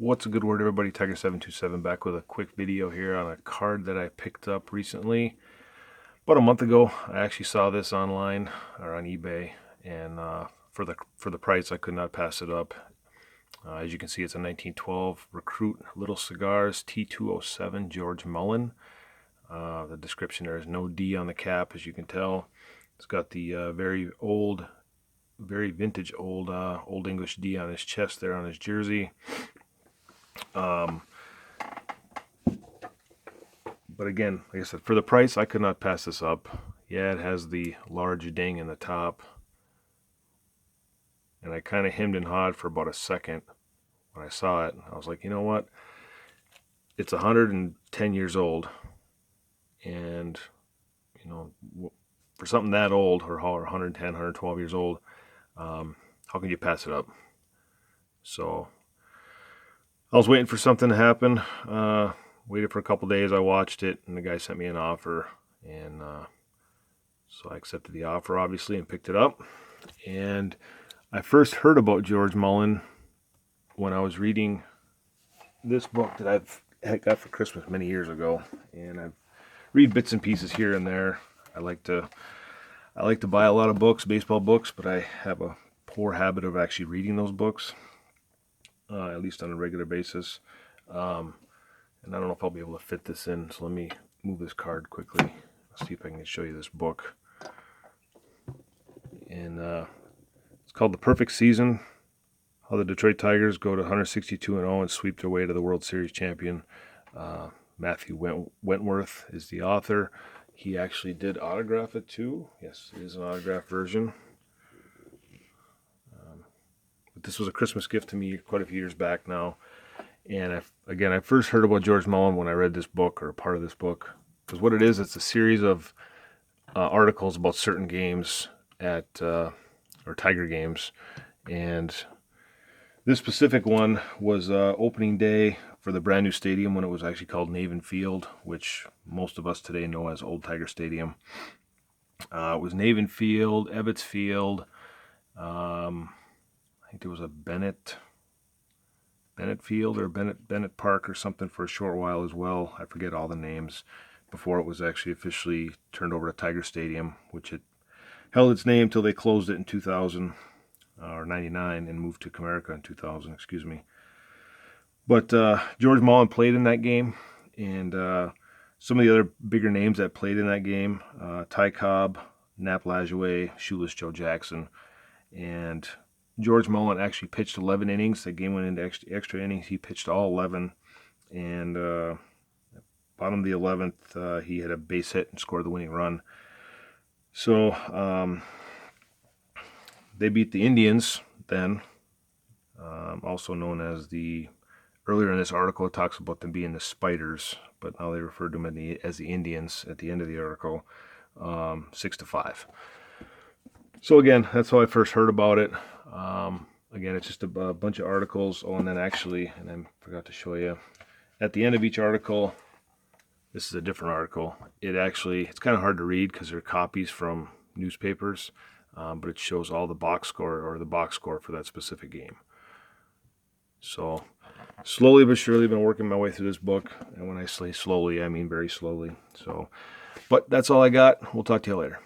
What's a good word, everybody? Tiger727 back with a quick video here on a card that I picked up recently. About a month ago, I actually saw this online or on eBay, and for the price, I could not pass it up. As you can see, it's a 1912 Recruit Little Cigars T207 George Mullin. The description there is no D on the cap, as you can tell. It's got the very vintage Old English D on his chest there on his jersey. But again, like I said, for the price, I could not pass this up. Yeah, it has the large ding in the top. And I kind of hemmed and hawed for about a second when I saw it. I was like, you know what? It's 110 years old. And, you know, for something that old, or 110, 112 years old, how can you pass it up? So I was waiting for something to happen. Waited for a couple days. I watched it, and the guy sent me an offer, and so I accepted the offer, obviously, and picked it up. And I first heard about George Mullin when I was reading this book that I got for Christmas many years ago, and I read bits and pieces here and there. I like to buy a lot of books, baseball books, but I have a poor habit of actually reading those books, at least on a regular basis. And I don't know if I'll be able to fit this in, so let me move this card quickly. See if I can show you this book. And it's called The Perfect Season, How the Detroit Tigers Go to 162-0 and Sweep their way to the World Series champion. Matthew Wentworth is the author. He actually did autograph it too. Yes, it is an autograph version. But this was a Christmas gift to me quite a few years back now. And I first heard about George Mullin when I read this book, or part of this book. Because what it is, it's a series of articles about certain games or Tiger games. And this specific one was opening day for the brand new stadium when it was actually called Navin Field, which most of us today know as Old Tiger Stadium. It was Navin Field, Ebbets Field. I think there was a Bennett Field or Bennett Park or something for a short while as well. I forget all the names before it was actually officially turned over to Tiger Stadium, which it held its name until they closed it in 2000 or 99 and moved to Comerica in 2000, excuse me. But George Mullin played in that game, and some of the other bigger names that played in that game, Ty Cobb, Nap Lajoie, Shoeless Joe Jackson, and George Mullin actually pitched 11 innings. The game went into extra innings. He pitched all 11. And bottom of the 11th, he had a base hit and scored the winning run. So they beat the Indians then, also known as earlier in this article, it talks about them being the Spiders, but now they refer to them as the Indians at the end of the article, 6-5. So again, that's how I first heard about it. Again, it's just a bunch of articles. Oh, and then actually, and I forgot to show you, at the end of each article, this is a different article. It's kind of hard to read because they're copies from newspapers, but it shows all the box score for that specific game. So slowly but surely, I've been working my way through this book, and when I say slowly, I mean very slowly. So, but that's all I got. We'll talk to you later.